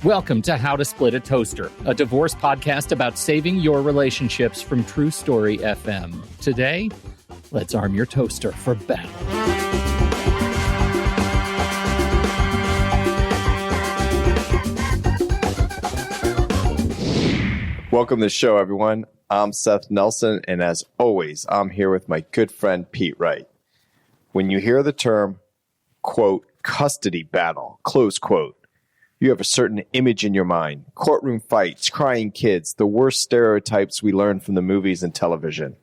Welcome to How to Split a Toaster, a divorce podcast about saving your relationships from True Story FM. Today, let's arm your toaster for battle. Welcome to the show, everyone. I'm Seth Nelson, and as always, I'm here with my good friend Pete Wright. When you hear the term, quote, custody battle, close quote, you have a certain image in your mind. Courtroom fights, crying kids, the worst stereotypes we learn from the movies and television.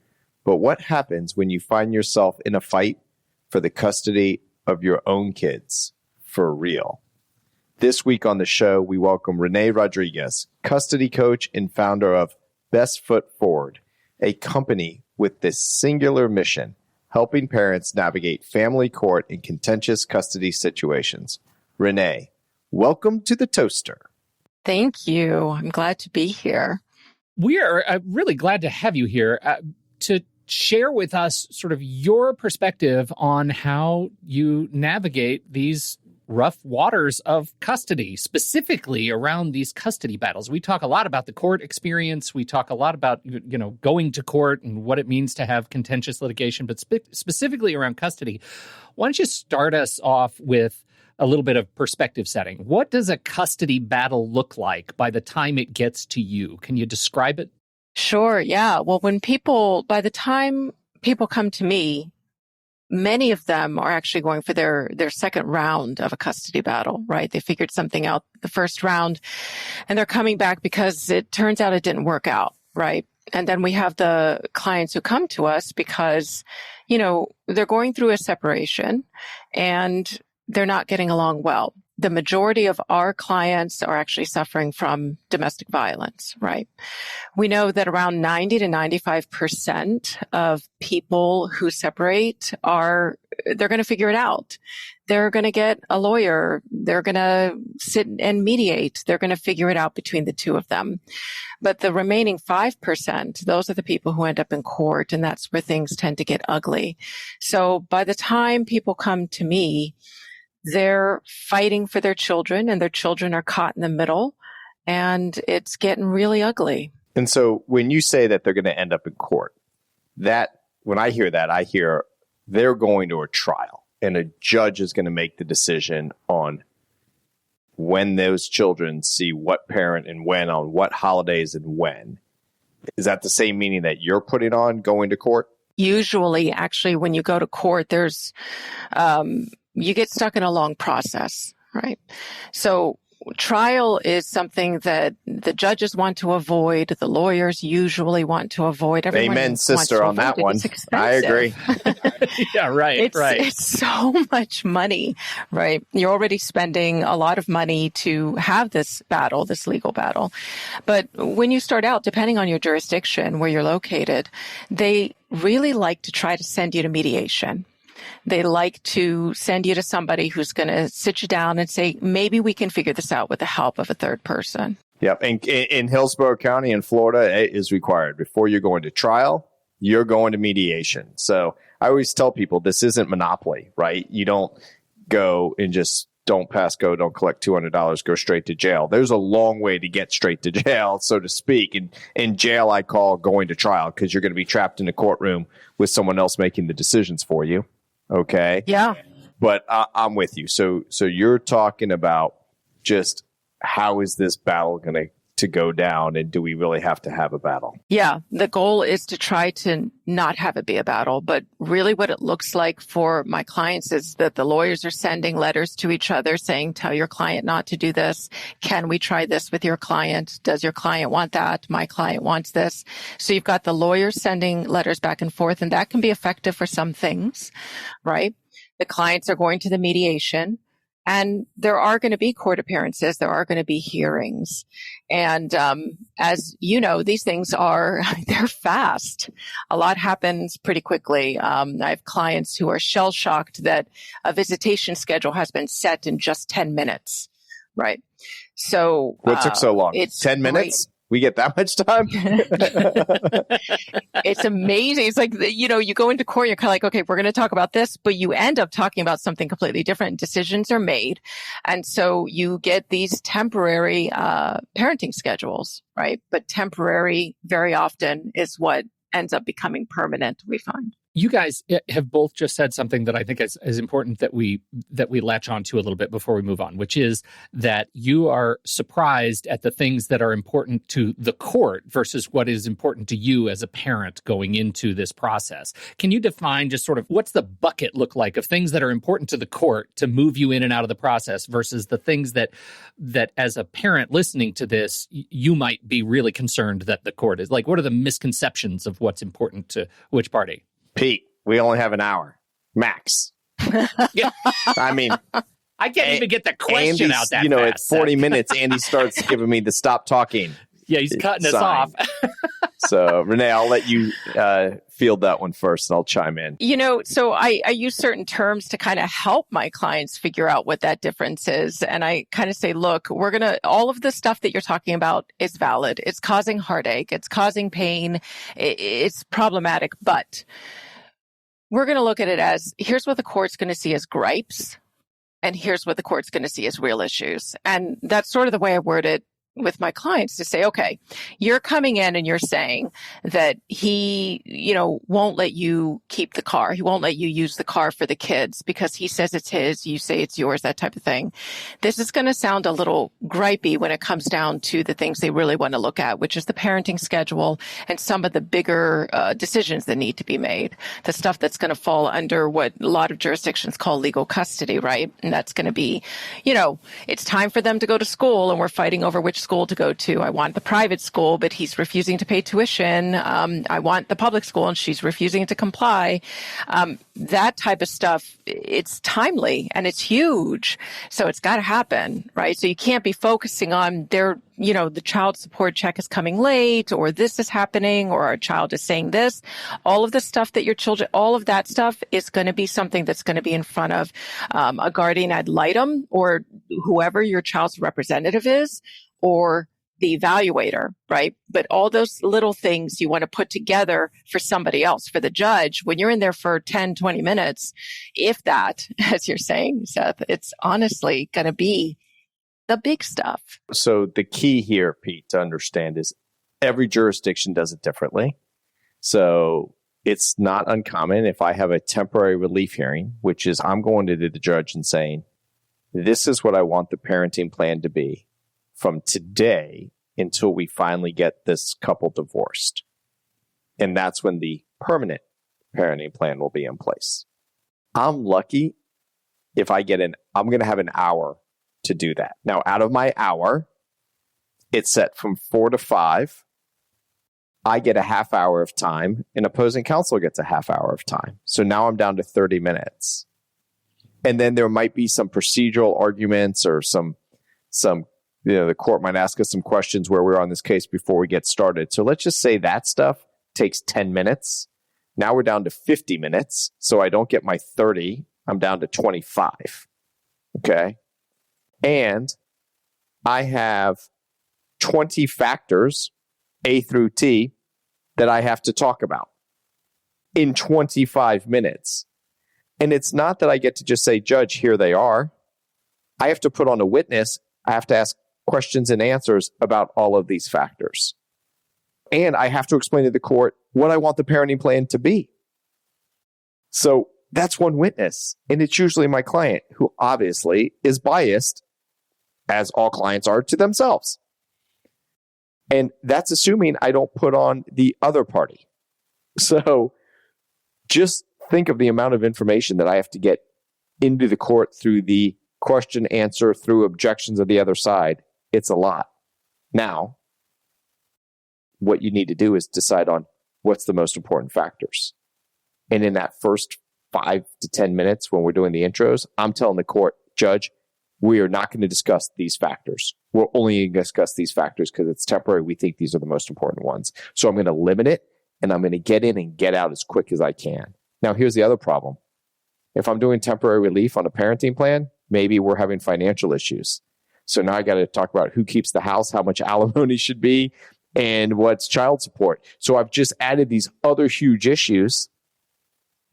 But what happens when you find yourself in a fight for the custody of your own kids? For real. This week on the show, we welcome Reneé Rodriguez, custody coach and founder of Best Foot Forward, a company with this singular mission, helping parents navigate family court and contentious custody situations. Reneé, welcome to the Toaster. Thank you. I'm glad to be here. We are really glad to have you here to share with us sort of your perspective on how you navigate these rough waters of custody, specifically around these custody battles. We talk a lot about the court experience. We talk a lot about, going to court and what it means to have contentious litigation, but specifically around custody. Why don't you start us off with a little bit of perspective setting? What does a custody battle look like by the time it gets to you? Can you describe it? Sure. Yeah. Well, by the time people come to me, many of them are actually going for their second round of a custody battle, right? They figured something out the first round and they're coming back because it turns out it didn't work out, right? And then we have the clients who come to us because, they're going through a separation and they're not getting along well. The majority of our clients are actually suffering from domestic violence, right? We know that around 90 to 95% of people who separate they're going to figure it out. They're going to get a lawyer. They're going to sit and mediate. They're going to figure it out between the two of them. But the remaining 5%, those are the people who end up in court, and that's where things tend to get ugly. So by the time people come to me, they're fighting for their children and their children are caught in the middle and it's getting really ugly. And so when you say that they're going to end up in court, when I hear that, I hear they're going to a trial and a judge is going to make the decision on when those children see what parent and when, on what holidays and when. Is that the same meaning that you're putting on going to court? Usually, actually, when you go to court, there's you get stuck in a long process, right? So trial is something that the judges want to avoid. The lawyers usually want to avoid. Everyone Amen, sister, on that one. I agree. Yeah, right. It's so much money, right? You're already spending a lot of money to have this battle, this legal battle. But when you start out, depending on your jurisdiction, where you're located, they really like to try to send you to mediation. They like to send you to somebody who's going to sit you down and say, maybe we can figure this out with the help of a third person. Yep. And in Hillsborough County in Florida, it is required. Before you're going to trial, you're going to mediation. So I always tell people this isn't Monopoly, right? You don't go and just don't pass go, don't collect $200, go straight to jail. There's a long way to get straight to jail, so to speak. And in jail, I call going to trial because you're going to be trapped in a courtroom with someone else making the decisions for you. Okay. Yeah. But I'm with you. So you're talking about just how is this battle going to go down, and do we really have to have a battle? Yeah. The goal is to try to not have it be a battle, but really what it looks like for my clients is that the lawyers are sending letters to each other saying, tell your client not to do this. Can we try this with your client? Does your client want that? My client wants this. So you've got the lawyers sending letters back and forth, and that can be effective for some things, right? The clients are going to the mediation. And there are going to be court appearances. There are going to be hearings. And as you know, these things they're fast. A lot happens pretty quickly. I have clients who are shell-shocked that a visitation schedule has been set in just 10 minutes, right? So what took so long? 10 minutes? We get that much time? It's amazing. It's like, you go into court, you're kind of like, okay, we're going to talk about this, but you end up talking about something completely different. Decisions are made. And so you get these temporary parenting schedules, right? But temporary very often is what ends up becoming permanent, we find. You guys have both just said something that I think is important that we latch on to a little bit before we move on, which is that you are surprised at the things that are important to the court versus what is important to you as a parent going into this process. Can you define just sort of what's the bucket look like of things that are important to the court to move you in and out of the process versus the things that as a parent listening to this, you might be really concerned that the court is like, what are the misconceptions of what's important to which party? Pete, we only have an hour, max. Yeah. I mean, I can't even get the question Andy's, out that fast. At 40 minutes, Andy starts giving me the stop talking. Yeah, he's cutting us off. So, Reneé, I'll let you field that one first, and I'll chime in. So I use certain terms to kind of help my clients figure out what that difference is. And I kind of say, look, all of the stuff that you're talking about is valid. It's causing heartache. It's causing pain. It's problematic. But we're going to look at it as, here's what the court's going to see as gripes. And here's what the court's going to see as real issues. And that's sort of the way I word it with my clients, to say, okay, you're coming in and you're saying that he, won't let you keep the car. He won't let you use the car for the kids because he says it's his, you say it's yours, that type of thing. This is going to sound a little gripey when it comes down to the things they really want to look at, which is the parenting schedule and some of the bigger decisions that need to be made. The stuff that's going to fall under what a lot of jurisdictions call legal custody, right? And that's going to be, it's time for them to go to school and we're fighting over which school to go to. I want the private school, but he's refusing to pay tuition. I want the public school and she's refusing to comply. That type of stuff, it's timely and it's huge. So it's got to happen, right? So you can't be focusing on the child support check is coming late, or this is happening, or our child is saying this. All of the stuff that all of that stuff is going to be something that's going to be in front of a guardian ad litem or whoever your child's representative is, or the evaluator, right? But all those little things you want to put together for somebody else, for the judge, when you're in there for 10, 20 minutes, if that, as you're saying, Seth, it's honestly going to be the big stuff. So the key here, Pete, to understand is every jurisdiction does it differently. So it's not uncommon if I have a temporary relief hearing, which is I'm going to the judge and saying, this is what I want the parenting plan to be from today until we finally get this couple divorced. And that's when the permanent parenting plan will be in place. I'm lucky if I'm going to have an hour to do that. Now, out of my hour, it's set from 4 to 5. I get a half hour of time, and opposing counsel gets a half hour of time. So now I'm down to 30 minutes. And then there might be some procedural arguments or some the court might ask us some questions where we're on this case before we get started. So let's just say that stuff takes 10 minutes. Now we're down to 50 minutes. So I don't get my 30. I'm down to 25. Okay. And I have 20 factors, A through T, that I have to talk about in 25 minutes. And it's not that I get to just say, Judge, here they are. I have to put on a witness. I have to ask questions and answers about all of these factors. And I have to explain to the court what I want the parenting plan to be. So that's one witness. And it's usually my client, who obviously is biased, as all clients are, to themselves. And that's assuming I don't put on the other party. So just think of the amount of information that I have to get into the court through the question, answer, through objections of the other side. It's a lot. Now, what you need to do is decide on what's the most important factors. And in that first 5 to 10 minutes when we're doing the intros, I'm telling the court, Judge, we are not going to discuss these factors. We're only going to discuss these factors because it's temporary. We think these are the most important ones. So I'm going to limit it, and I'm going to get in and get out as quick as I can. Now, here's the other problem. If I'm doing temporary relief on a parenting plan, maybe we're having financial issues. So now I got to talk about who keeps the house, how much alimony should be, And what's child support? So I've just added these other huge issues,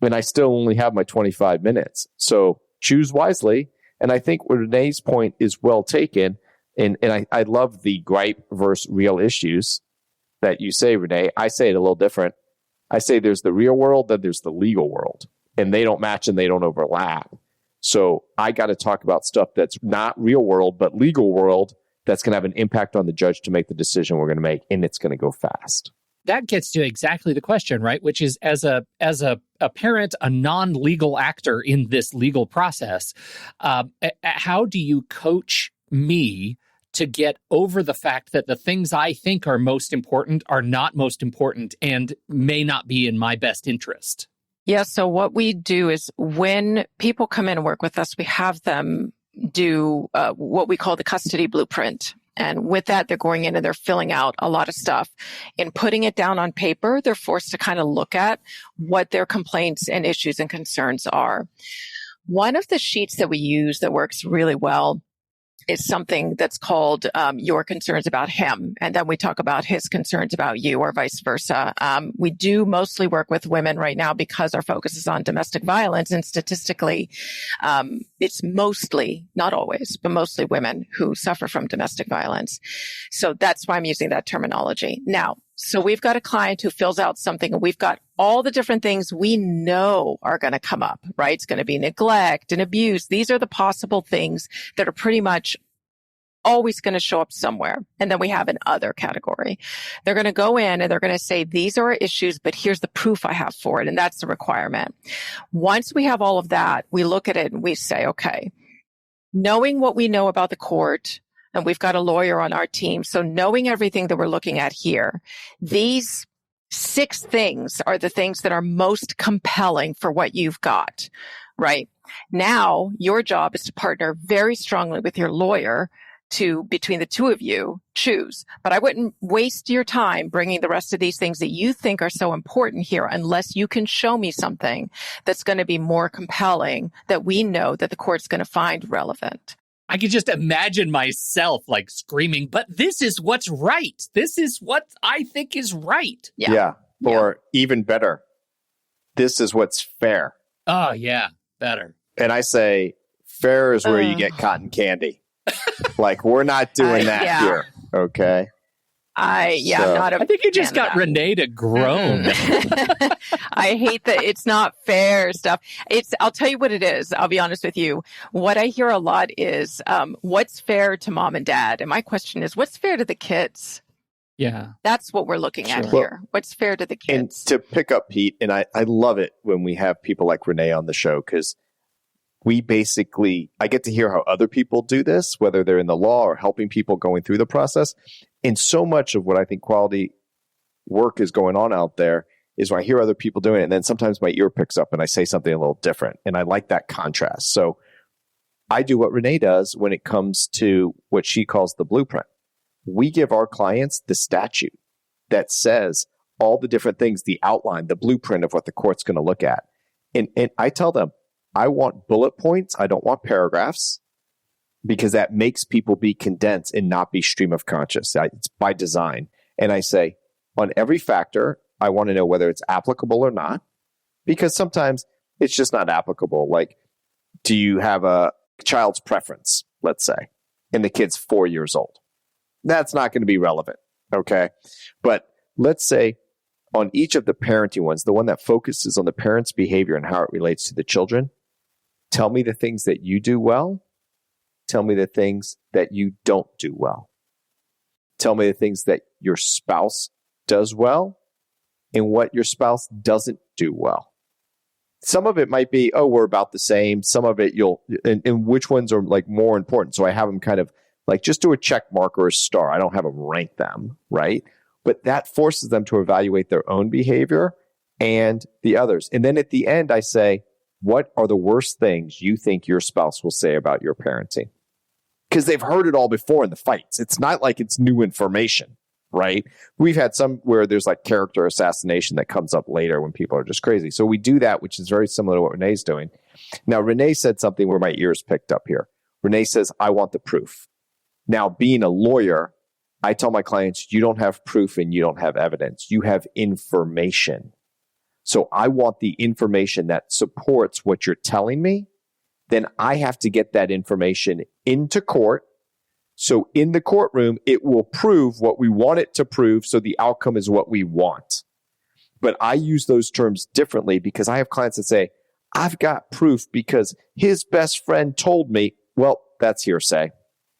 and I still only have my 25 minutes. So choose wisely. And I think Renee's point is well taken. And I love the gripe versus real issues that you say, Renee. I say it a little different. I say there's the real world, then there's the legal world. And they don't match and they don't overlap. So I got to talk about stuff that's not real world, but legal world that's going to have an impact on the judge to make the decision we're going to make. And it's going to go fast. That gets to exactly the question, right? Which is, as a parent, a non-legal actor in this legal process, how do you coach me to get over the fact that the things I think are most important are not most important and may not be in my best interest? Yeah, so what we do is when people come in and work with us, we have them do what we call the custody blueprint. And with that, they're going in and they're filling out a lot of stuff. In putting it down on paper, they're forced to kind of look at what their complaints and issues and concerns are. One of the sheets that we use that works really well is something that's called your concerns about him. And then we talk about his concerns about you, or vice versa. We do mostly work with women right now because our focus is on domestic violence. And statistically, it's mostly, not always, but mostly women who suffer from domestic violence. So that's why I'm using that terminology. Now, so we've got a client who fills out something, and we've got all the different things we know are going to come up, right? It's going to be neglect and abuse. These are the possible things that are pretty much always going to show up somewhere. And then we have an other category. They're going to go in and they're going to say, these are our issues, but here's the proof I have for it. And that's the requirement. Once we have all of that, we look at it and we say, okay, knowing what we know about the court, and we've got a lawyer on our team, so knowing everything that we're looking at here, these 6 things are the things that are most compelling for what you've got, right? Now, your job is to partner very strongly with your lawyer to, between the two of you, choose. But I wouldn't waste your time bringing the rest of these things that you think are so important here unless you can show me something that's going to be more compelling that we know that the court's going to find relevant. I could just imagine myself like screaming, but this is what's right. This is what I think is right. Yeah. Or even better, this is what's fair. Oh, yeah. Better. And I say, fair is where you get cotton candy. Like, we're not doing that here. Okay. I think you just got Reneé to groan. I hate that it's not fair stuff. I'll tell you what it is. I'll be honest with you. What I hear a lot is, what's fair to mom and dad? And my question is, what's fair to the kids? Yeah. That's what we're looking at here. What's fair to the kids? And to pick up, Pete, and I love it when we have people like Reneé on the show, because we basically, I get to hear how other people do this, whether they're in the law or helping people going through the process. And so much of what I think quality work is going on out there is when I hear other people doing it, and then sometimes my ear picks up and I say something a little different. And I like that contrast. So I do what Reneé does when it comes to what she calls the blueprint. We give our clients the statute that says all the different things, the outline, the blueprint of what the court's going to look at. And I tell them, I want bullet points. I don't want paragraphs, because that makes people be condensed and not be stream of conscious. It's by design. And I say, on every factor, I want to know whether it's applicable or not, because sometimes it's just not applicable. Like, do you have a child's preference, let's say, and the kid's 4 years old? That's not going to be relevant, okay? But let's say on each of the parenting ones, the one that focuses on the parent's behavior and how it relates to the children, tell me the things that you do well. Tell me the things that you don't do well. Tell me the things that your spouse does well and what your spouse doesn't do well. Some of it might be, oh, we're about the same. Some of it and which ones are like more important. So I have them kind of like just do a check mark or a star. I don't have them rank them, right? But that forces them to evaluate their own behavior and the others. And then at the end, I say, what are the worst things you think your spouse will say about your parenting? Because they've heard it all before in the fights. It's not like it's new information, right? We've had some where there's like character assassination that comes up later when people are just crazy. So we do that, which is very similar to what Reneé's doing. Now, Reneé said something where my ears picked up here. Reneé says, I want the proof. Now, being a lawyer, I tell my clients, you don't have proof and you don't have evidence. You have information. So I want the information that supports what you're telling me. Then I have to get that information into court. So in the courtroom, it will prove what we want it to prove. So the outcome is what we want. But I use those terms differently because I have clients that say, I've got proof because his best friend told me. Well, that's hearsay.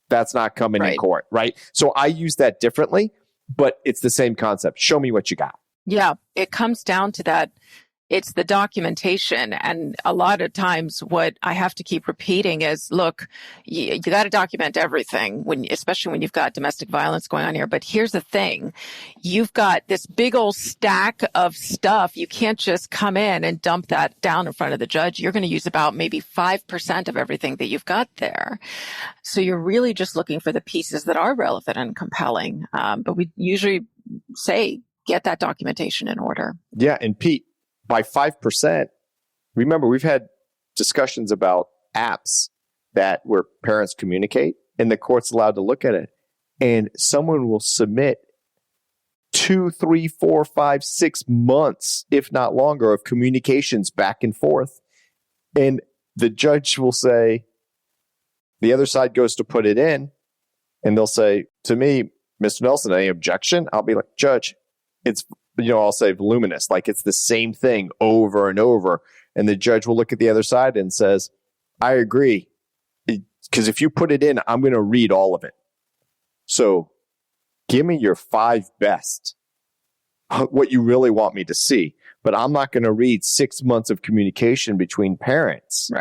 That's not coming in court, right? So I use that differently, but it's the same concept. Show me what you got. Yeah, it comes down to that. It's the documentation. And a lot of times what I have to keep repeating is, look, you got to document everything, especially when you've got domestic violence going on here. But here's the thing. You've got this big old stack of stuff. You can't just come in and dump that down in front of the judge. You're going to use about maybe 5% of everything that you've got there. So you're really just looking for the pieces that are relevant and compelling. But we usually say, get that documentation in order. Yeah. And Pete, by 5%, remember, we've had discussions about apps where parents communicate and the court's allowed to look at it. And someone will submit 2, 3, 4, 5, 6 months, if not longer, of communications back and forth. And the judge will say, the other side goes to put it in, and they'll say to me, Mr. Nelson, any objection? I'll be like, Judge, it's, I'll say voluminous, like it's the same thing over and over. And the judge will look at the other side and says, I agree. Because if you put it in, I'm going to read all of it. So give me your 5 best, what you really want me to see. But I'm not going to read 6 months of communication between parents.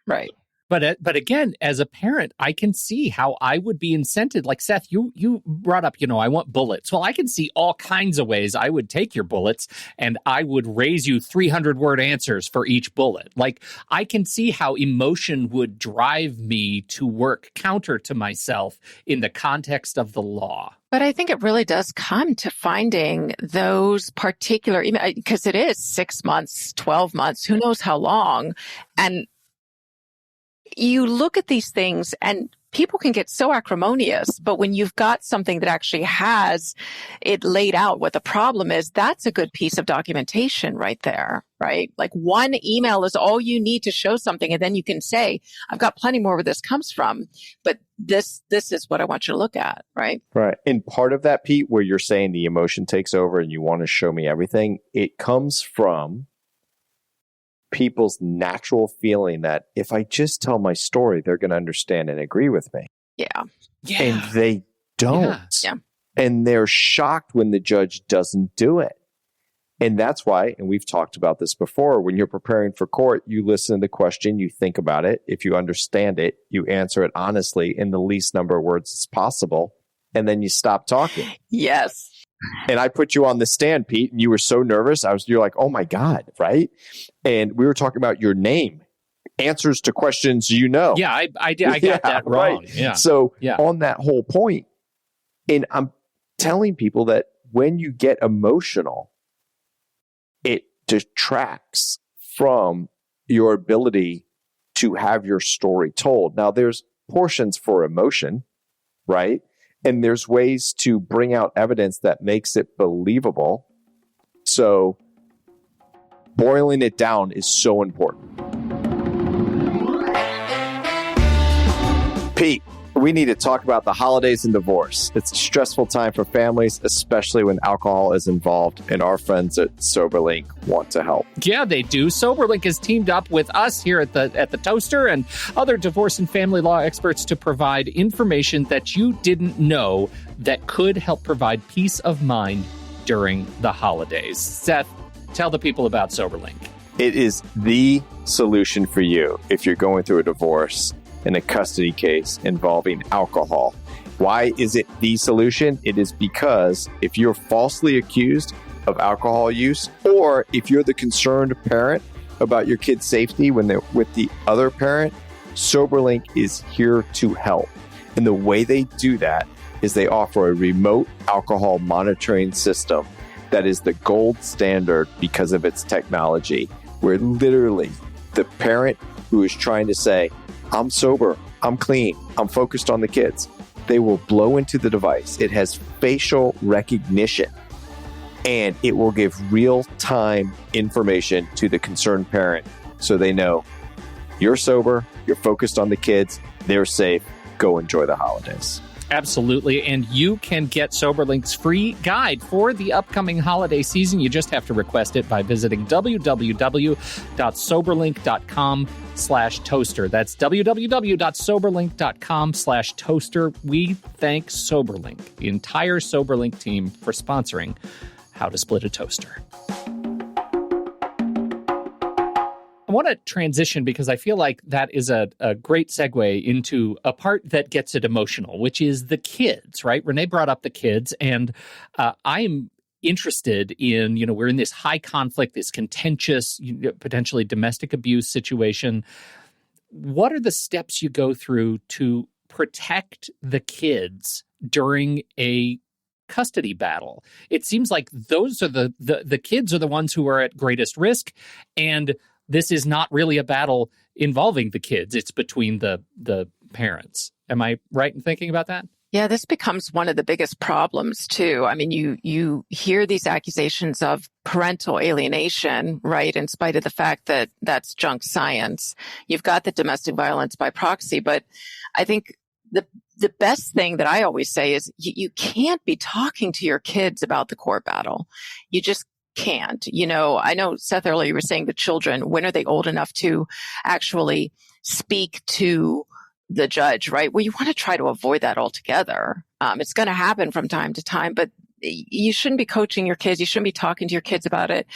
Right. But again, as a parent, I can see how I would be incented. Like, Seth, you brought up, I want bullets. Well, I can see all kinds of ways I would take your bullets and I would raise you 300-word answers for each bullet. Like, I can see how emotion would drive me to work counter to myself in the context of the law. But I think it really does come to finding those particular, because it is 6 months, 12 months, who knows how long. And you look at these things and people can get so acrimonious, but when you've got something that actually has it laid out what the problem is, that's a good piece of documentation right there, right? Like one email is all you need to show something. And then you can say, I've got plenty more where this comes from, but this is what I want you to look at, right? Right. And part of that, Pete, where you're saying the emotion takes over and you want to show me everything, it comes from people's natural feeling that if I just tell my story, they're going to understand and agree with me. Yeah. And they don't. Yeah. And they're shocked when the judge doesn't do it. And that's why, and we've talked about this before, when you're preparing for court, you listen to the question, you think about it. If you understand it, you answer it honestly in the least number of words as possible. And then you stop talking. Yes. And I put you on the stand, Pete, and you were so nervous. You're like, oh my God, right? And we were talking about your name, answers to questions Yeah, I did. I got that wrong. Right. Yeah. So on that whole point, and I'm telling people that when you get emotional, it detracts from your ability to have your story told. Now, there's portions for emotion, right? And there's ways to bring out evidence that makes it believable. So boiling it down is so important. Pete, we need to talk about the holidays and divorce. It's a stressful time for families, especially when alcohol is involved, and our friends at Soberlink want to help. Yeah, they do. Soberlink has teamed up with us here at the Toaster and other divorce and family law experts to provide information that you didn't know that could help provide peace of mind during the holidays. Seth, tell the people about Soberlink. It is the solution for you if you're going through a divorce in a custody case involving alcohol. Why is it the solution? It is because if you're falsely accused of alcohol use, or if you're the concerned parent about your kid's safety when they're with the other parent, Soberlink is here to help. And the way they do that is they offer a remote alcohol monitoring system that is the gold standard because of its technology, where literally the parent who is trying to say, I'm sober, I'm clean, I'm focused on the kids, They will blow into the device. It has facial recognition, and it will give real-time information to the concerned parent so they know you're sober, you're focused on the kids, they're safe, go enjoy the holidays. Absolutely. And you can get Soberlink's free guide for the upcoming holiday season. You just have to request it by visiting www.soberlink.com/toaster. That's www.soberlink.com/toaster. We thank Soberlink, the entire Soberlink team, for sponsoring How to Split a Toaster. I want to transition because I feel like that is a great segue into a part that gets it emotional, which is the kids, right? Reneé brought up the kids, and I'm interested in, we're in this high conflict, this contentious, potentially domestic abuse situation. What are the steps you go through to protect the kids during a custody battle? It seems like those are the kids are the ones who are at greatest risk, and this is not really a battle involving the kids. It's between the parents. Am I right in thinking about that? Yeah, this becomes one of the biggest problems too. I mean, you hear these accusations of parental alienation, right? In spite of the fact that that's junk science. You've got the domestic violence by proxy, but I think the best thing that I always say is you can't be talking to your kids about the court battle. You just can't. I know, Seth, earlier you were saying the children, when are they old enough to actually speak to the judge, right? Well, you want to try to avoid that altogether. It's going to happen from time to time, but you shouldn't be coaching your kids. You shouldn't be talking to your kids about it.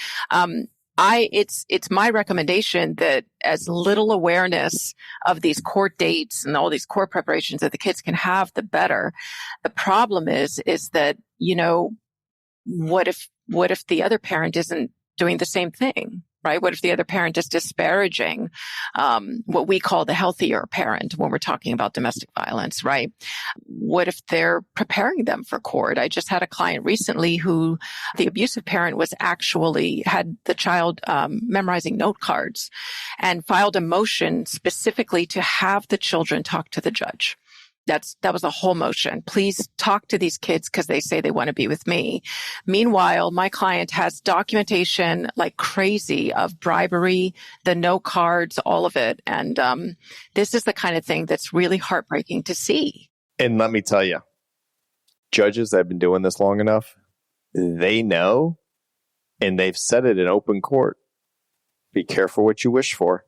It's my recommendation that as little awareness of these court dates and all these court preparations that the kids can have, the better. The problem is that, what if the other parent isn't doing the same thing, right? What if the other parent is disparaging what we call the healthier parent when we're talking about domestic violence, right? What if they're preparing them for court? I just had a client recently who the abusive parent had the child memorizing note cards and filed a motion specifically to have the children talk to the judge. That was a whole motion. Please talk to these kids because they say they want to be with me. Meanwhile, my client has documentation like crazy of bribery, the note cards, all of it. And this is the kind of thing that's really heartbreaking to see. And let me tell you, judges that have been doing this long enough, they know, and they've said it in open court. Be careful what you wish for.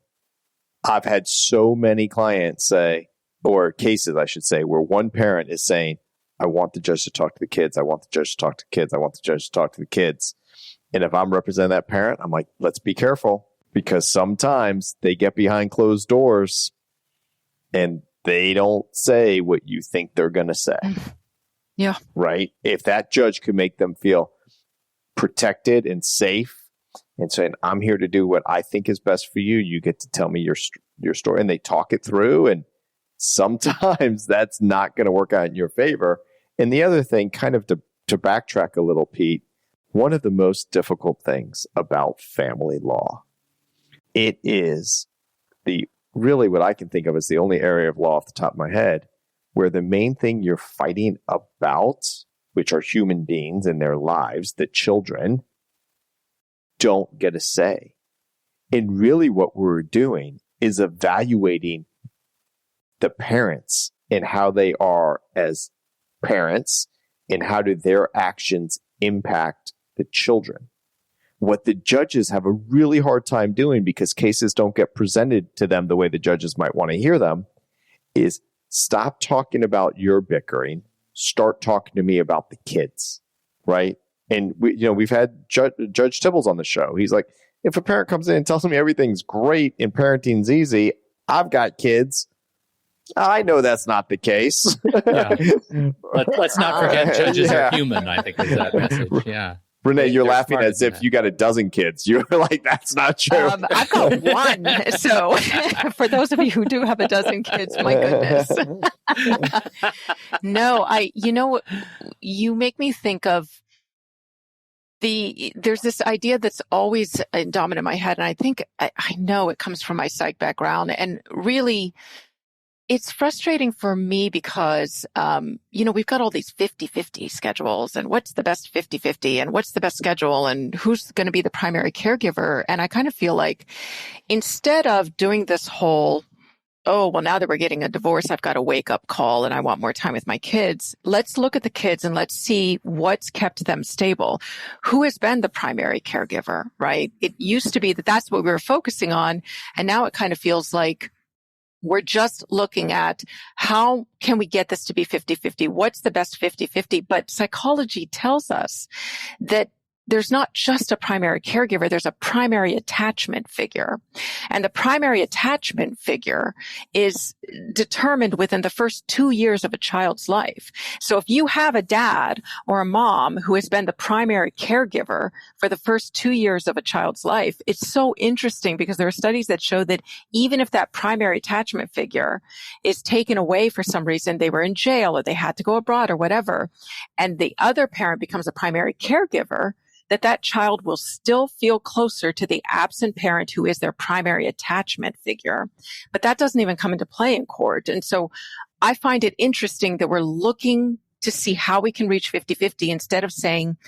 I've had so many clients say, or cases, I should say, where one parent is saying, I want the judge to talk to the kids. I want the judge to talk to the kids. I want the judge to talk to the kids. And if I'm representing that parent, I'm like, let's be careful, because sometimes they get behind closed doors and they don't say what you think they're going to say. Yeah. Right? If that judge could make them feel protected and safe and saying, I'm here to do what I think is best for you. You get to tell me your story, and they talk it through, and sometimes that's not going to work out in your favor. And the other thing, kind of to backtrack a little, Pete, one of the most difficult things about family law, it is really what I can think of as the only area of law off the top of my head where the main thing you're fighting about, which are human beings and their lives, the children, don't get a say. And really what we're doing is evaluating the parents and how they are as parents and how do their actions impact the children. What the judges have a really hard time doing, because cases don't get presented to them the way the judges might want to hear them, is stop talking about your bickering, start talking to me about the kids, right? And we've had Judge Tibbles on the show. He's like, if a parent comes in and tells me everything's great and parenting's easy, I've got kids. I know that's not the case. Yeah. Let's not forget judges are human, I think is that message. Yeah. Reneé, you're laughing as if you got a dozen kids. You're like, that's not true. I've got one. So for those of you who do have a dozen kids, my goodness. No, you make me think of there's this idea that's always dominant in my head. And I think I know it comes from my psych background. And really, It's frustrating for me because, we've got all these 50-50 schedules and what's the best 50-50 and what's the best schedule and who's going to be the primary caregiver. And I kind of feel like instead of doing this whole, oh, well, now that we're getting a divorce, I've got a wake up call and I want more time with my kids. Let's look at the kids and let's see what's kept them stable. Who has been the primary caregiver, right? It used to be that that's what we were focusing on. And now it kind of feels like we're just looking at how can we get this to be 50-50? What's the best 50-50? But psychology tells us that there's not just a primary caregiver, there's a primary attachment figure. And the primary attachment figure is determined within the first 2 years of a child's life. So if you have a dad or a mom who has been the primary caregiver for the first 2 years of a child's life, it's so interesting because there are studies that show that even if that primary attachment figure is taken away for some reason, they were in jail or they had to go abroad or whatever, and the other parent becomes a primary caregiver, that child will still feel closer to the absent parent who is their primary attachment figure. But that doesn't even come into play in court. And so I find it interesting that we're looking to see how we can reach 50-50 instead of saying,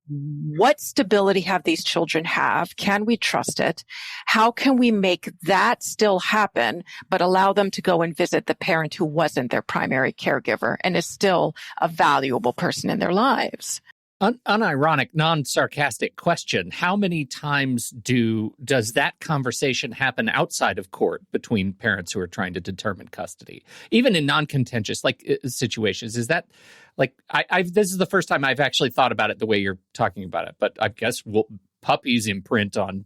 what stability have these children have? Can we trust it? How can we make that still happen, but allow them to go and visit the parent who wasn't their primary caregiver and is still a valuable person in their lives? Unironic, non-sarcastic question. How many times does that conversation happen outside of court between parents who are trying to determine custody? Even in non-contentious situations, is that this is the first time I've actually thought about it the way you're talking about it. But I guess puppies imprint on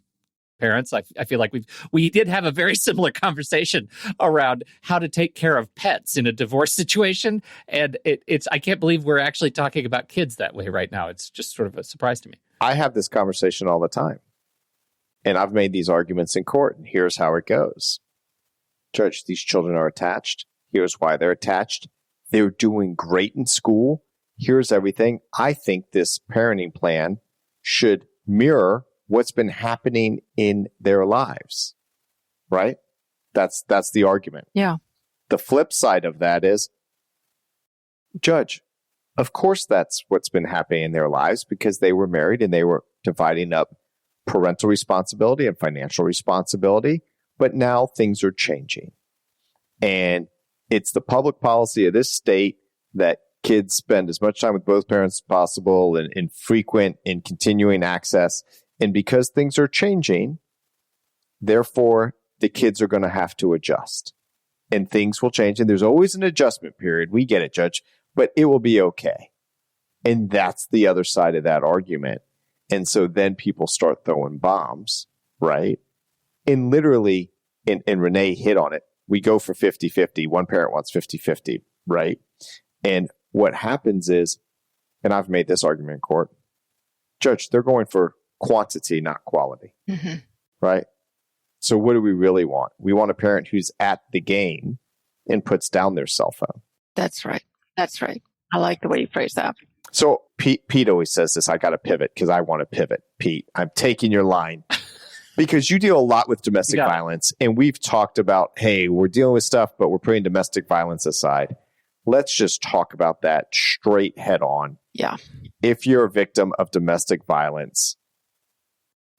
parents. I feel like we did have a very similar conversation around how to take care of pets in a divorce situation. And I can't believe we're actually talking about kids that way right now. It's just sort of a surprise to me. I have this conversation all the time. And I've made these arguments in court. And here's how it goes. Judge, these children are attached. Here's why they're attached. They're doing great in school. Here's everything. I think this parenting plan should mirror what's been happening in their lives, right? That's the argument. Yeah. The flip side of that is, Judge, of course that's what's been happening in their lives because they were married and they were dividing up parental responsibility and financial responsibility, but now things are changing. And it's the public policy of this state that kids spend as much time with both parents as possible and in frequent and continuing access. And because things are changing, therefore, the kids are going to have to adjust. And things will change. And there's always an adjustment period. We get it, Judge. But it will be okay. And that's the other side of that argument. And so then people start throwing bombs, right? And literally, and Reneé hit on it, we go for 50-50. One parent wants 50-50, right? And what happens is, and I've made this argument in court, Judge, they're going for quantity, not quality, right? So what do we really want? We want a parent who's at the game and puts down their cell phone. That's right. That's right. I like the way you phrase that. So Pete always says this, I got to pivot because I want to pivot. Pete, I'm taking your line because you deal a lot with domestic violence. And we've talked about, hey, we're dealing with stuff, but we're putting domestic violence aside. Let's just talk about that straight head on. Yeah. If you're a victim of domestic violence,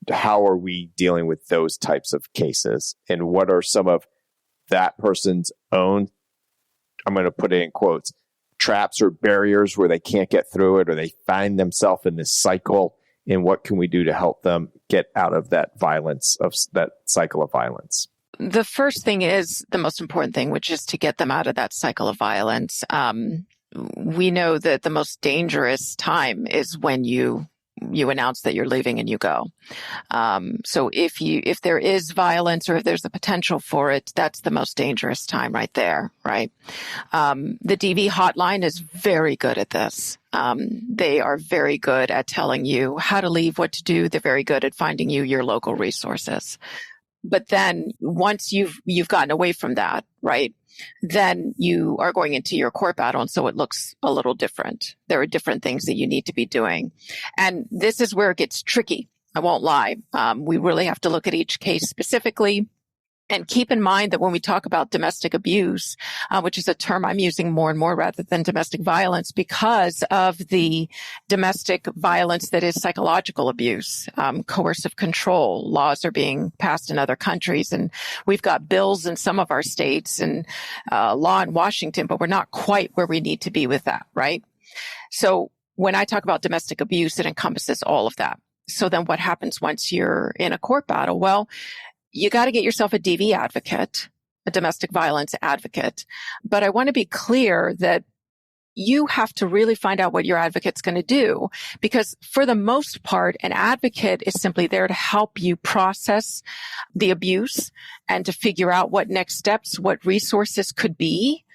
how are we dealing with those types of cases? And what are some of that person's own, I'm going to put it in quotes, traps or barriers where they can't get through it or they find themselves in this cycle? And what can we do to help them get out of that violence, of that cycle of violence? The first thing is the most important thing, which is to get them out of that cycle of violence. We know that the most dangerous time is when you announce that you're leaving and you go. So if there is violence or if there's the potential for it, that's the most dangerous time right there, right? The DV hotline is very good at this. They are very good at telling you how to leave, what to do. They're very good at finding you your local resources. But then once you've gotten away from that, right, then you are going into your court battle. And so it looks a little different. There are different things that you need to be doing. And this is where it gets tricky. I won't lie. We really have to look at each case specifically. And keep in mind that when we talk about domestic abuse, which is a term I'm using more and more rather than domestic violence, because of the domestic violence that is psychological abuse, coercive control, laws are being passed in other countries. And we've got bills in some of our states and law in Washington, but we're not quite where we need to be with that, right? So when I talk about domestic abuse, it encompasses all of that. So then what happens once you're in a court battle? Well, you got to get yourself a DV advocate, a domestic violence advocate. But I want to be clear that you have to really find out what your advocate's going to do, because for the most part, an advocate is simply there to help you process the abuse and to figure out what next steps, what resources could be.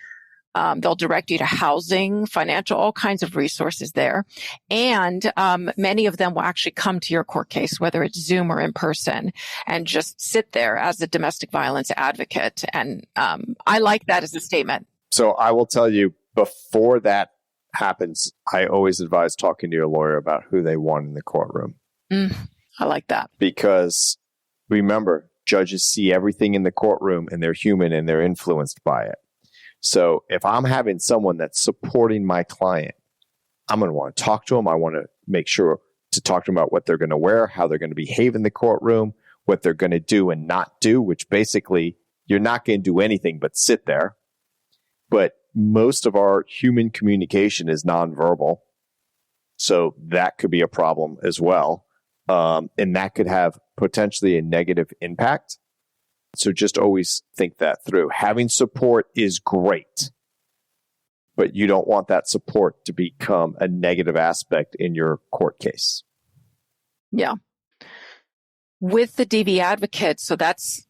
They'll direct you to housing, financial, all kinds of resources there. And many of them will actually come to your court case, whether it's Zoom or in person, and just sit there as a domestic violence advocate. And I like that as a statement. So I will tell you, before that happens, I always advise talking to your lawyer about who they want in the courtroom. I like that. Because remember, judges see everything in the courtroom and they're human and they're influenced by it. So if I'm having someone that's supporting my client, I'm going to want to talk to them. I want to make sure to talk to them about what they're going to wear, how they're going to behave in the courtroom, what they're going to do and not do, which basically you're not going to do anything but sit there. But most of our human communication is nonverbal. So that could be a problem as well. And that could have potentially a negative impact. So just always think that through. Having support is great, but you don't want that support to become a negative aspect in your court case. Yeah. With the DV advocate, so that's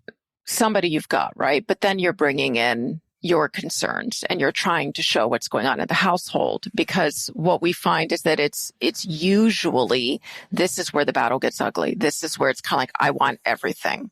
somebody you've got, right? But then you're bringing in your concerns and you're trying to show what's going on in the household, because what we find is that it's usually, this is where the battle gets ugly. This is where it's kind of like, I want everything.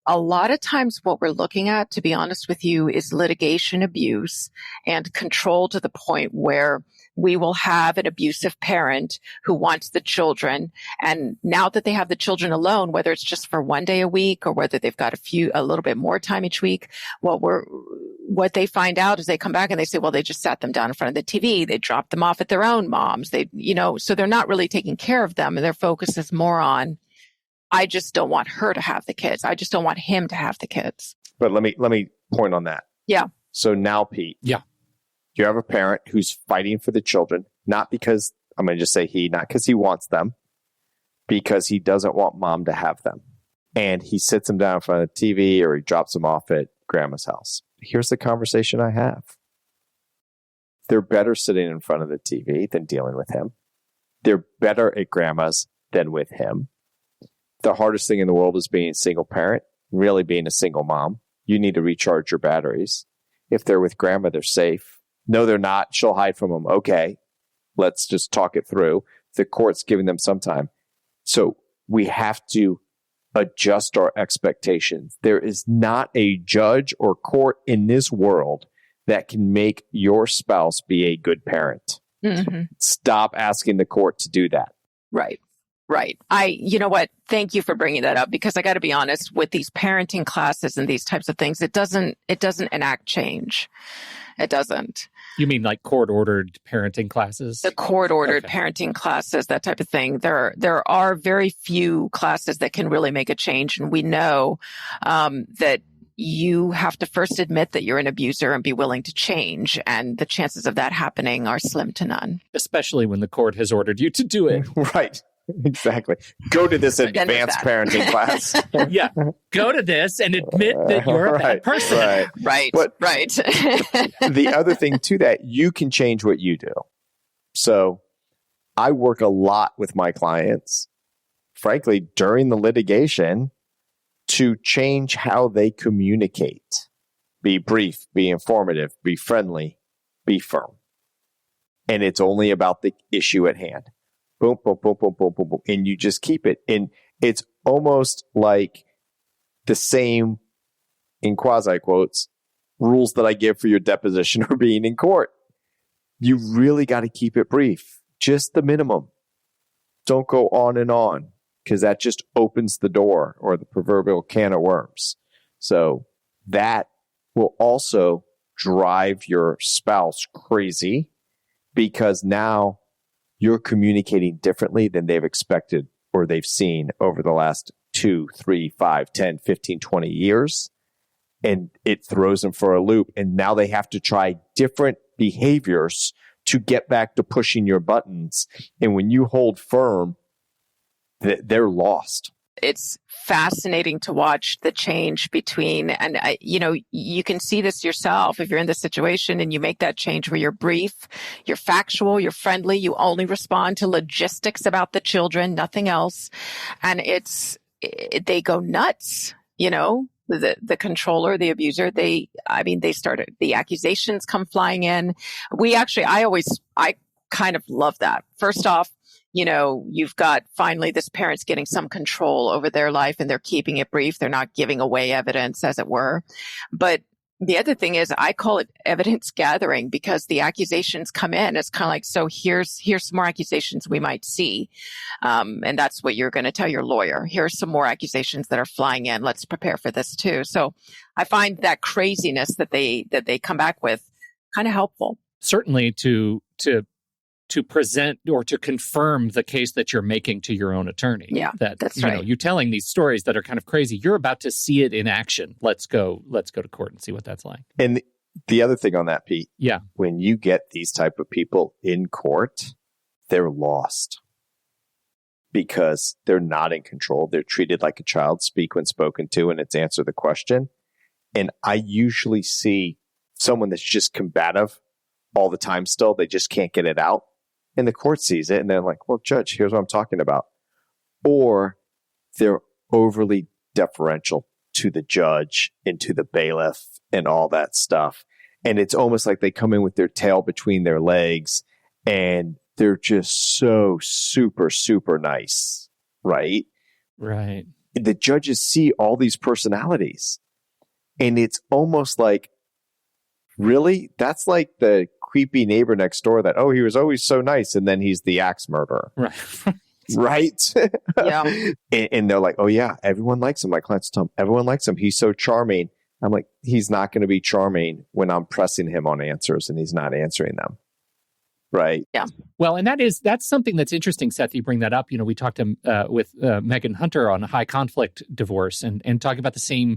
A lot of times what we're looking at, to be honest with you, is litigation abuse and control to the point where we will have an abusive parent who wants the children. And now that they have the children alone, whether it's just for one day a week or whether they've got a little bit more time each week, what they find out is they come back and they say, well, they just sat them down in front of the TV. They dropped them off at their own moms. So they're not really taking care of them. And their focus is more on, I just don't want her to have the kids. I just don't want him to have the kids. But let me point on that. Yeah. So now, Pete. Yeah. You have a parent who's fighting for the children, not because, I'm going to just say not because he wants them, because he doesn't want mom to have them. And he sits them down in front of the TV or he drops them off at grandma's house. Here's the conversation I have. They're better sitting in front of the TV than dealing with him. They're better at grandma's than with him. The hardest thing in the world is being a single parent, really being a single mom. You need to recharge your batteries. If they're with grandma, they're safe. No, they're not. She'll hide from them. Okay, let's just talk it through. The court's giving them some time. So we have to adjust our expectations. There is not a judge or court in this world that can make your spouse be a good parent. Mm-hmm. Stop asking the court to do that. Right. You know what? Thank you for bringing that up, because I got to be honest, with these parenting classes and these types of things, it doesn't enact change. It doesn't. You mean like court-ordered parenting classes? The court-ordered parenting classes, that type of thing. There are very few classes that can really make a change. And we know that you have to first admit that you're an abuser and be willing to change. And the chances of that happening are slim to none. Especially when the court has ordered you to do it. Right. Exactly. Go to this advanced parenting class. Yeah. Go to this and admit that you're a bad person. Right. The other thing to that, you can change what you do. So I work a lot with my clients, frankly, during the litigation to change how they communicate. Be brief, be informative, be friendly, be firm. And it's only about the issue at hand. Boom, boom, boom, boom, boom, boom, boom. And you just keep it. And it's almost like the same, in quasi quotes, rules that I give for your deposition or being in court. You really got to keep it brief. Just the minimum. Don't go on and on, because that just opens the door or the proverbial can of worms. So that will also drive your spouse crazy because now you're communicating differently than they've expected or they've seen over the last 2, 3, 5, 10, 15, 20 years. And it throws them for a loop. And now they have to try different behaviors to get back to pushing your buttons. And when you hold firm, they're lost. It's fascinating to watch the change between, and you can see this yourself if you're in this situation and you make that change where you're brief, you're factual, you're friendly, you only respond to logistics about the children, nothing else. And they go nuts, the controller, the abuser, they started, the accusations come flying in. I kind of love that. First off, you've got finally this parent's getting some control over their life and they're keeping it brief. They're not giving away evidence, as it were. But the other thing is I call it evidence gathering because the accusations come in. It's kind of like, so here's some more accusations we might see. And that's what you're going to tell your lawyer. Here's some more accusations that are flying in. Let's prepare for this too. So I find that craziness that they come back with kind of helpful. Certainly to present or to confirm the case that you're making to your own attorney. Yeah, that's right. You're telling these stories that are kind of crazy. You're about to see it in action. Let's go to court and see what that's like. And the other thing on that, Pete, yeah, when you get these type of people in court, they're lost because they're not in control. They're treated like a child, speak when spoken to, and it's answer the question. And I usually see someone that's just combative all the time still. They just can't get it out. And the court sees it and they're like, well, judge, here's what I'm talking about. Or they're overly deferential to the judge and to the bailiff and all that stuff. And it's almost like they come in with their tail between their legs and they're just so super, super nice, right? Right. The judges see all these personalities and it's almost like, really? That's like the creepy neighbor next door that, he was always so nice. And then he's the axe murderer. Right. Right? Yeah. And they're like, oh, yeah, everyone likes him. My clients tell him, everyone likes him. He's so charming. I'm like, he's not going to be charming when I'm pressing him on answers and he's not answering them. Right. Yeah. Well, and that's something that's interesting, Seth. You bring that up. We talked with Megan Hunter on a high conflict divorce and talking about some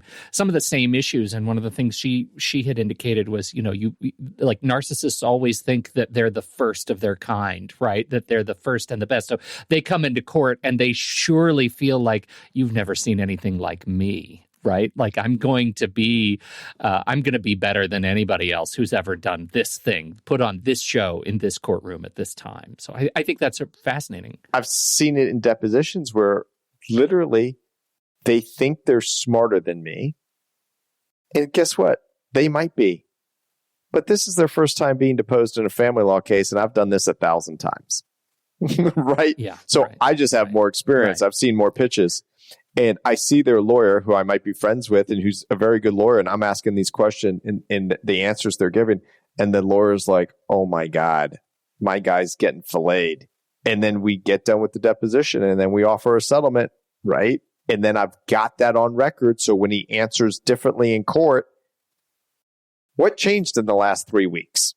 of the same issues. And one of the things she had indicated was, you like narcissists always think that they're the first of their kind, right? That they're the first and the best. So they come into court and they surely feel like you've never seen anything like me. Right? Like I'm going to be better than anybody else who's ever done this thing, put on this show in this courtroom at this time. So I think that's fascinating. I've seen it in depositions where literally they think they're smarter than me. And guess what? They might be. But this is their first time being deposed in a family law case, and I've done this 1,000 times. Right? Yeah. So right, I just have more experience. Right. I've seen more pitches. And I see their lawyer, who I might be friends with and who's a very good lawyer, and I'm asking these questions and the answers they're giving. And the lawyer's like, oh my God, my guy's getting filleted. And then we get done with the deposition and then we offer a settlement, right? And then I've got that on record. So when he answers differently in court, what changed in the last 3 weeks?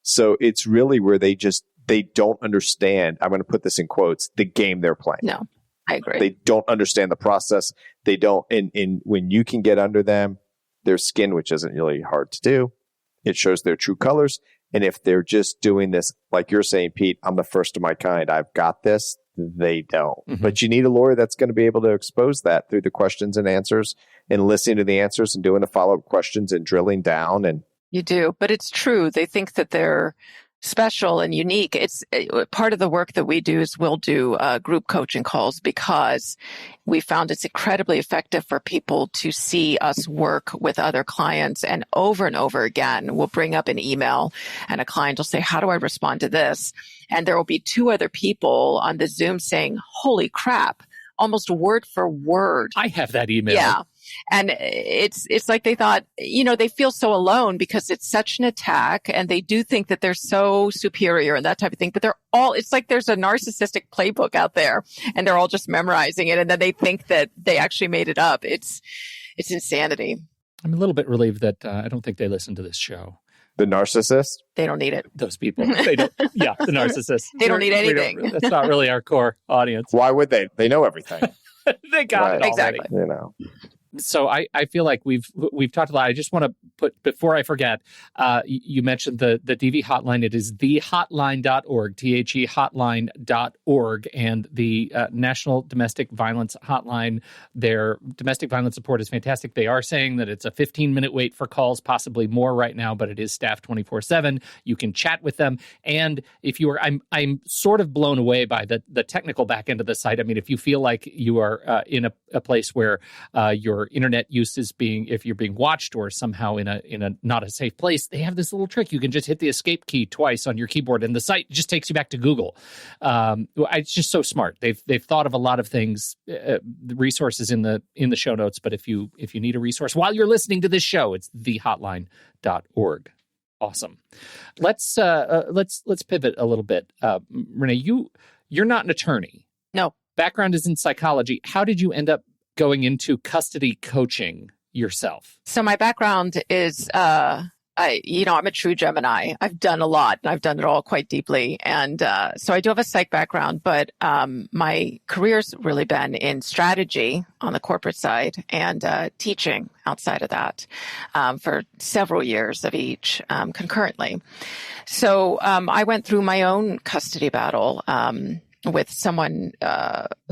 So it's really where they don't understand, I'm going to put this in quotes, the game they're playing. No, I agree. They don't understand the process. They don't, and when you can get under them, their skin, which isn't really hard to do, it shows their true colors. And if they're just doing this, like you're saying, Pete, I'm the first of my kind, I've got this, they don't. Mm-hmm. But you need a lawyer that's going to be able to expose that through the questions and answers and listening to the answers and doing the follow-up questions and drilling down. And you do, but it's true. They think that they're special and unique. It's part of the work that we do is we'll do group coaching calls because we found it's incredibly effective for people to see us work with other clients. And over again, we'll bring up an email and a client will say, how do I respond to this? And there will be 2 other people on the Zoom saying, holy crap, almost word for word. I have that email. Yeah. And it's like they thought, they feel so alone because it's such an attack, and they do think that they're so superior and that type of thing. But it's like there's a narcissistic playbook out there, and they're all just memorizing it. And then they think that they actually made it up. It's insanity. I'm a little bit relieved that I don't think they listen to this show. The narcissist? They don't need it. Those people. They don't. Yeah, the narcissists. They don't need anything. That's not really our core audience. Why would they? They know everything. They got it already. Exactly. So I feel like we've talked a lot. I just want to put, before I forget, you mentioned the DV hotline. It is thehotline.org, THE hotline.org, and the National Domestic Violence Hotline. Their domestic violence support is fantastic. They are saying that it's a 15-minute wait for calls, possibly more right now, but it is staffed 24/7. You can chat with them. And if you are, I'm sort of blown away by the technical back end of the site. I mean, if you feel like you are in a place where your internet use is if you're being watched or somehow in a not a safe place, they have this little trick. You can just hit the escape key twice on your keyboard, and the site just takes you back to Google. It's just so smart. They've thought of a lot of things. The resources in the show notes. But if you need a resource while you're listening to this show, it's thehotline.org. Awesome. Let's pivot a little bit. Reneé, you're not an attorney. No. Background is in psychology. How did you end up going into custody coaching yourself? So my background is, I'm a true Gemini. I've done a lot, and I've done it all quite deeply. And so I do have a psych background, but my career's really been in strategy on the corporate side and teaching outside of that for several years of each concurrently. So I went through my own custody battle with someone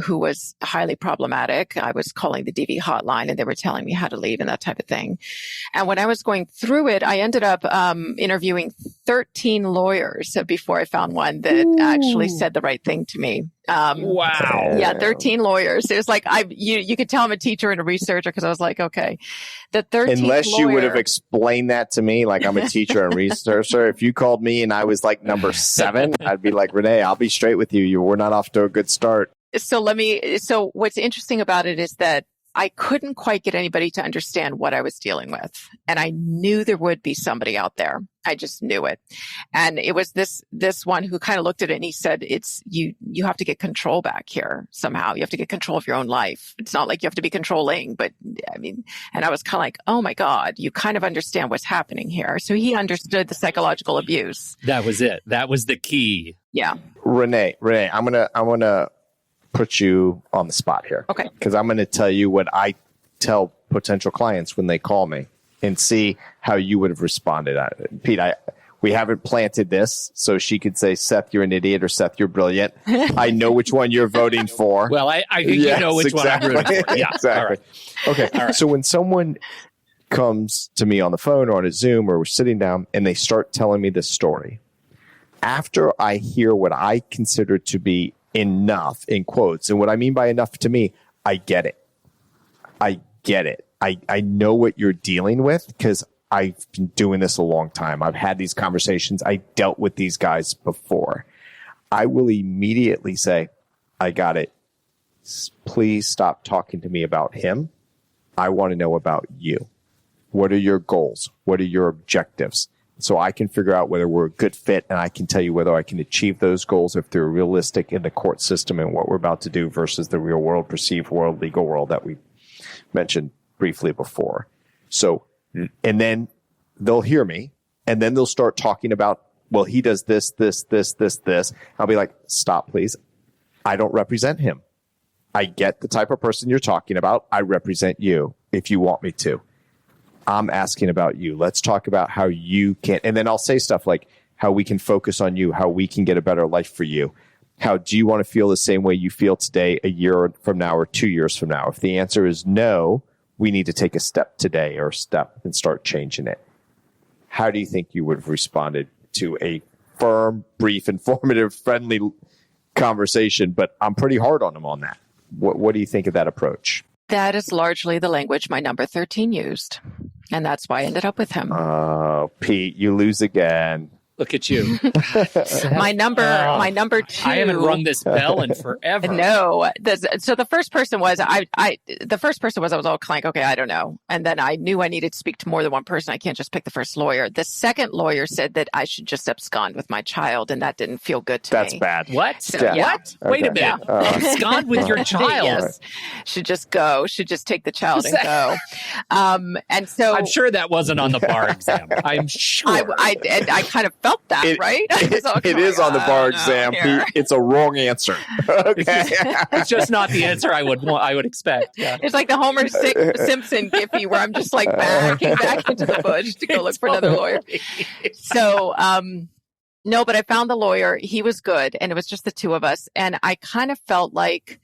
who was highly problematic. I was calling the DV hotline, and they were telling me how to leave and that type of thing. And when I was going through it, I ended up interviewing 13 lawyers before I found one that actually said the right thing to me. Wow. Yeah, 13 lawyers. It was like, you could tell I'm a teacher and a researcher, because I was like, okay, the 13th Unless you would have lawyer- explained that to me, like I'm a teacher and researcher. If you called me and I was like number 7, I'd be like, Reneé, I'll be straight with you. We're not off to a good start. So what's interesting about it is that I couldn't quite get anybody to understand what I was dealing with. And I knew there would be somebody out there. I just knew it. And it was this one who kind of looked at it and he said, you have to get control back here somehow. You have to get control of your own life. It's not like you have to be controlling, but I mean, and I was kind of like, oh my God, you kind of understand what's happening here. So he understood the psychological abuse. That was it. That was the key. Yeah. Reneé, I'm gonna put you on the spot here. Okay. Because I'm going to tell you what I tell potential clients when they call me and see how you would have responded. Pete, we haven't planted this, so she could say, Seth, you're an idiot, or Seth, you're brilliant. I know which one you're voting for. Well, I think you know which one I'm rooting for. Yeah, exactly. All right. Okay. So when someone comes to me on the phone or on a Zoom or we're sitting down and they start telling me this story, after I hear what I consider to be enough, in quotes, and what I mean by enough to me, I get it. I know what you're dealing with because I've been doing this a long time. I've had these conversations. I dealt with these guys before. I will immediately say, I got it. Please stop talking to me about him. I want to know about you. What are your goals? What are your objectives? So I can figure out whether we're a good fit, and I can tell you whether I can achieve those goals if they're realistic in the court system and what we're about to do versus the real world, perceived world, legal world that we mentioned briefly before. So, and then they'll hear me, and then they'll start talking about, well, he does this. I'll be like, stop, please. I don't represent him. I get the type of person you're talking about. I represent you if you want me to. I'm asking about you. Let's talk about how you can, and then I'll say stuff like how we can focus on you, how we can get a better life for you. How do you want to feel the same way you feel today, a year from now or 2 years from now? If the answer is no, we need to take a step today or step and start changing it. How do you think you would have responded to a firm, brief, informative, friendly conversation? But I'm pretty hard on them on that. What do you think of that approach? That is largely the language my number 13 used. And that's why I ended up with him. Oh, Pete, you lose again. Look at you. my number 2. I haven't rung this bell in forever. No. So the first person was, I was all like, okay, I don't know. And then I knew I needed to speak to more than one person. I can't just pick the first lawyer. The second lawyer said that I should just abscond with my child, and that didn't feel good to me. That's bad. What? So, yeah. What? Wait a minute. Abscond with your child. Yes. Should just go. Should just take the child and go. And so I'm sure that wasn't on the bar exam. I'm sure. I kind of felt that, right? It is on the bar exam. It's a wrong answer. Okay. It's just not the answer I would expect. Yeah. It's like the Homer Simpson Giphy where I'm just like backing back into the bush to go look for another lawyer. So, no, but I found the lawyer. He was good. And it was just the two of us. And I kind of felt like,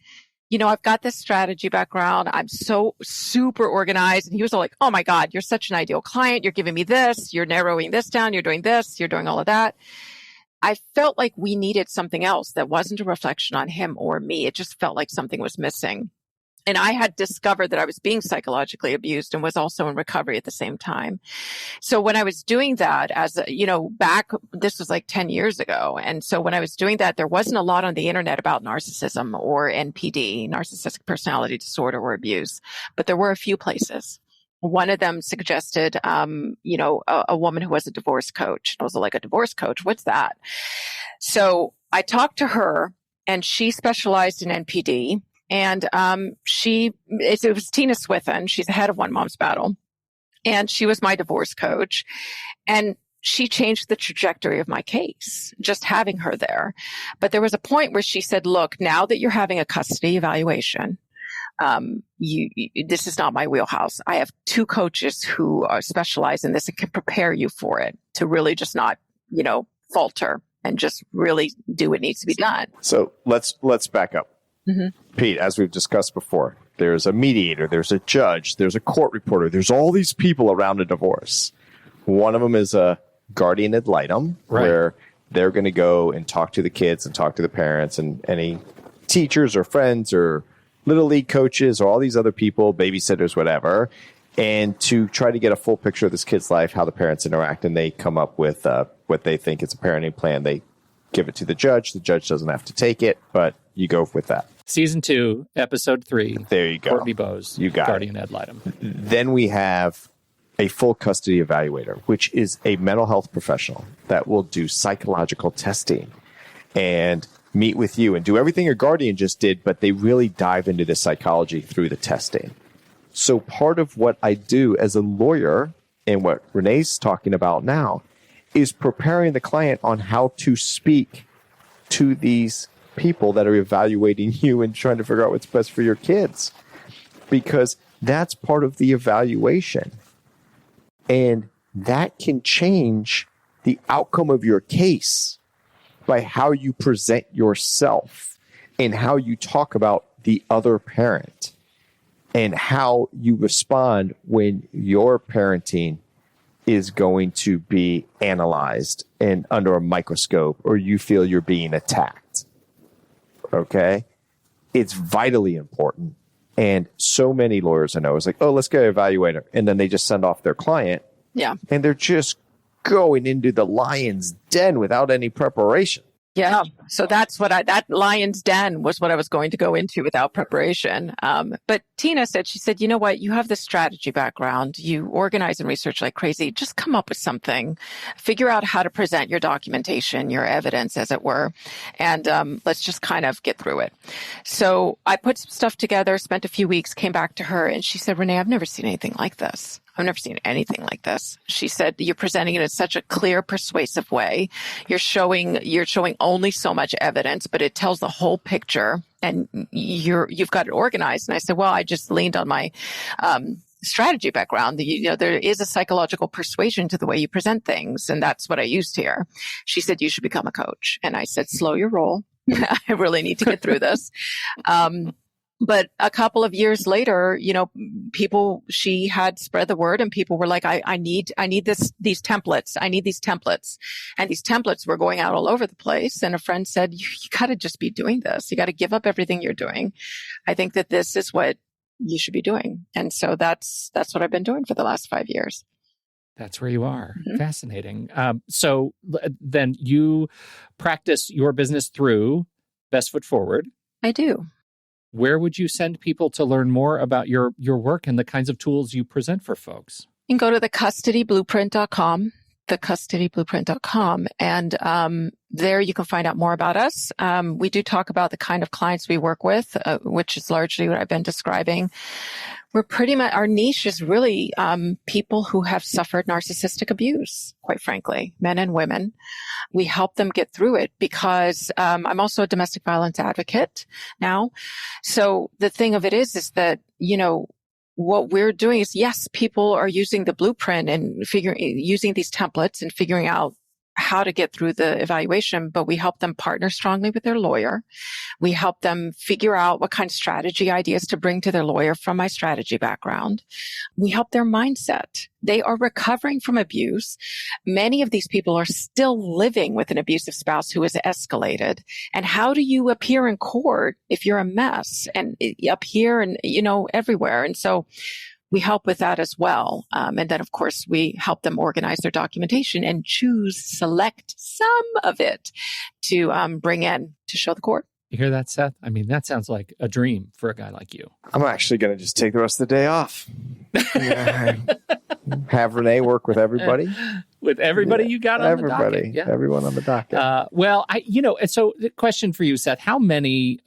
I've got this strategy background. I'm so super organized. And he was all like, oh my God, you're such an ideal client. You're giving me this. You're narrowing this down. You're doing this. You're doing all of that. I felt like we needed something else that wasn't a reflection on him or me. It just felt like something was missing. And I had discovered that I was being psychologically abused and was also in recovery at the same time. So when I was doing that this was like 10 years ago. And so when I was doing that, there wasn't a lot on the internet about narcissism or NPD, narcissistic personality disorder or abuse, but there were a few places. One of them suggested, a woman who was a divorce coach. I was like, a divorce coach? What's that? So I talked to her, and she specialized in NPD. And it was Tina Swithin. She's the head of One Mom's Battle. And she was my divorce coach. And she changed the trajectory of my case, just having her there. But there was a point where she said, look, now that you're having a custody evaluation, this is not my wheelhouse. I have 2 coaches who are specialized in this and can prepare you for it to really just not, falter and just really do what needs to be done. So let's back up. Mm-hmm. Pete, as we've discussed before, there's a mediator, there's a judge, there's a court reporter, there's all these people around a divorce. One of them is a guardian ad litem, where they're going to go and talk to the kids and talk to the parents and any teachers or friends or little league coaches or all these other people, babysitters, whatever, and to try to get a full picture of this kid's life, how the parents interact, and they come up with what they think is a parenting plan. They give it to the judge. The judge doesn't have to take it, but you go with that. Season 2, episode 3. There you go. Courtney Bowes, you got guardian it. ad litem. Then we have a full custody evaluator, which is a mental health professional that will do psychological testing and meet with you and do everything your guardian just did, but they really dive into the psychology through the testing. So part of what I do as a lawyer and what Renee's talking about now is preparing the client on how to speak to these people that are evaluating you and trying to figure out what's best for your kids, because that's part of the evaluation. And that can change the outcome of your case by how you present yourself and how you talk about the other parent and how you respond when your parenting is going to be analyzed and under a microscope, or you feel you're being attacked. Okay? It's vitally important. And so many lawyers I know is like, oh, let's get an evaluator. And then they just send off their client. Yeah. And they're just going into the lion's den without any preparation. Yeah. So that's that lion's den was what I was going to go into without preparation. But Tina said, you know what? You have this strategy background. You organize and research like crazy. Just come up with something, figure out how to present your documentation, your evidence, as it were. And, let's just kind of get through it. So I put some stuff together, spent a few weeks, came back to her, and she said, Reneé, I've never seen anything like this. I've never seen anything like this. She said, you're presenting it in such a clear, persuasive way. You're showing only so much evidence, but it tells the whole picture, and you've got it organized. And I said, well, I just leaned on my strategy background. There is a psychological persuasion to the way you present things, and that's what I used here. She said, you should become a coach. And I said, slow your roll. I really need to get through this. But a couple of years later, she had spread the word, and people were like, I need these templates. I need these templates. And these templates were going out all over the place. And a friend said, you got to just be doing this. You got to give up everything you're doing. I think that this is what you should be doing. And so that's what I've been doing for the last 5 years. That's where you are. Mm-hmm. Fascinating. So then you practice your business through Best Foot Forward. I do. Where would you send people to learn more about your work and the kinds of tools you present for folks? You can go to thecustodyblueprint.com, thecustodyblueprint.com, and there you can find out more about us. We do talk about the kind of clients we work with, which is largely what I've been describing. We're pretty much, our niche is really people who have suffered narcissistic abuse, quite frankly, men and women. We help them get through it because I'm also a domestic violence advocate now. So the thing of it is that, what we're doing is, yes, people are using the blueprint and using these templates and figuring out how to get through the evaluation, but we help them partner strongly with their lawyer. We help them figure out what kind of strategy ideas to bring to their lawyer from my strategy background. We help their mindset. They are recovering from abuse. Many of these people are still living with an abusive spouse who has escalated. And how do you appear in court if you're a mess and appear and, everywhere? And so we help with that as well. And then, of course, we help them organize their documentation and select some of it to bring in to show the court. You hear that, Seth? I mean, that sounds like a dream for a guy like you. I'm actually going to just take the rest of the day off. Have Reneé work with everybody. With everybody you got on the docket. Yeah. Everyone on the docket. So the question for you, Seth, how many,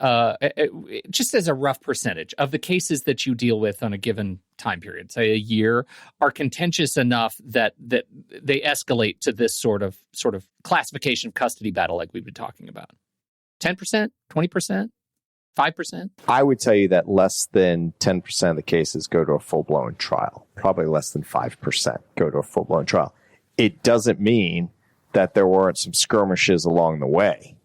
just as a rough percentage of the cases that you deal with on a given time period, say a year, are contentious enough that they escalate to this sort of classification of custody battle like we've been talking about? 10%, 20%, 5%? I would tell you that less than 10% of the cases go to a full-blown trial. Probably less than 5% go to a full-blown trial. It doesn't mean that there weren't some skirmishes along the way.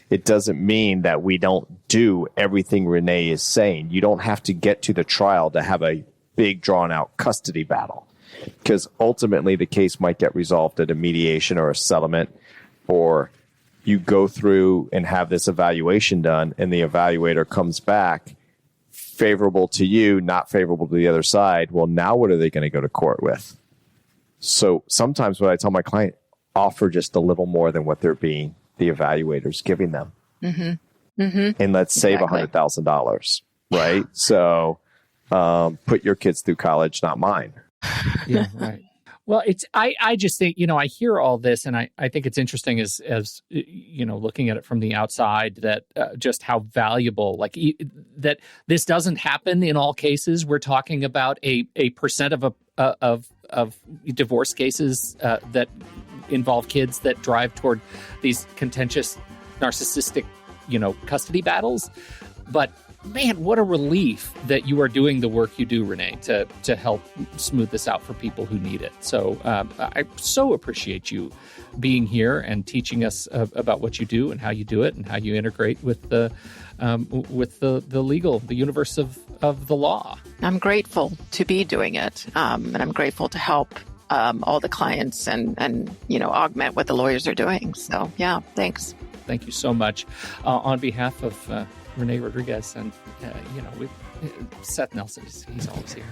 It doesn't mean that we don't do everything Reneé is saying. You don't have to get to the trial to have a big, drawn-out custody battle, because ultimately the case might get resolved at a mediation or a settlement, or you go through and have this evaluation done, and the evaluator comes back favorable to you, not favorable to the other side. Well, now what are they going to go to court with? So sometimes what I tell my client, offer just a little more than what the evaluator's giving them. Mm-hmm. Mm-hmm. And let's save $100,000, right? So put your kids through college, not mine. Yeah, right. Well, I just think, I hear all this, and I think it's interesting as looking at it from the outside, that just how valuable, that this doesn't happen in all cases. We're talking about a percent of divorce cases that involve kids that drive toward these contentious, narcissistic, custody battles. But man, what a relief that you are doing the work you do, Reneé, to help smooth this out for people who need it. So I so appreciate you being here and teaching us about what you do and how you do it and how you integrate with the universe of the law. I'm grateful to be doing it, and I'm grateful to help all the clients and augment what the lawyers are doing. So yeah, thanks. Thank you so much. On behalf of Reneé Rodriguez and Seth Nelson, he's always here.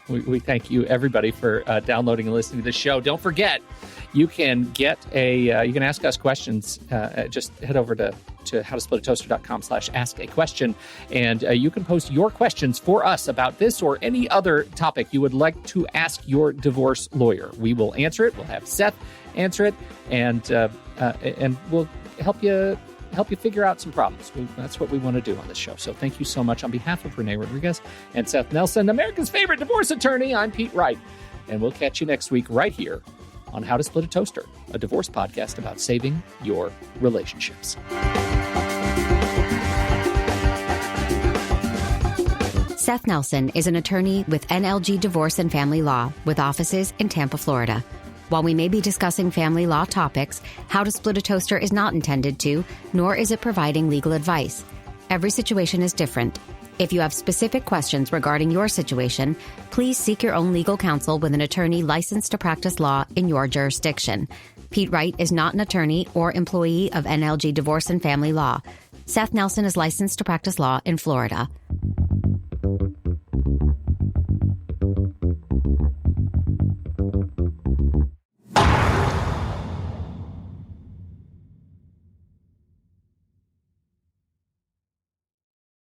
We thank you, everybody, for downloading and listening to the show. Don't forget, you can get you can ask us questions. Just head over to howtosplitatoaster.com/ask-a-question, and you can post your questions for us about this or any other topic you would like to ask your divorce lawyer. We will answer it. We'll have Seth answer it, and we'll help you figure out some problems. That's what we want to do on this show. So thank you so much. On behalf of Reneé Rodriguez and Seth Nelson, America's favorite divorce attorney, I'm Pete Wright. And we'll catch you next week right here on How to Split a Toaster, a divorce podcast about saving your relationships. Seth Nelson is an attorney with NLG Divorce and Family Law with offices in Tampa, Florida. While we may be discussing family law topics, How to Split a Toaster is not intended to, nor is it providing legal advice. Every situation is different. If you have specific questions regarding your situation, please seek your own legal counsel with an attorney licensed to practice law in your jurisdiction. Pete Wright is not an attorney or employee of NLG Divorce and Family Law. Seth Nelson is licensed to practice law in Florida.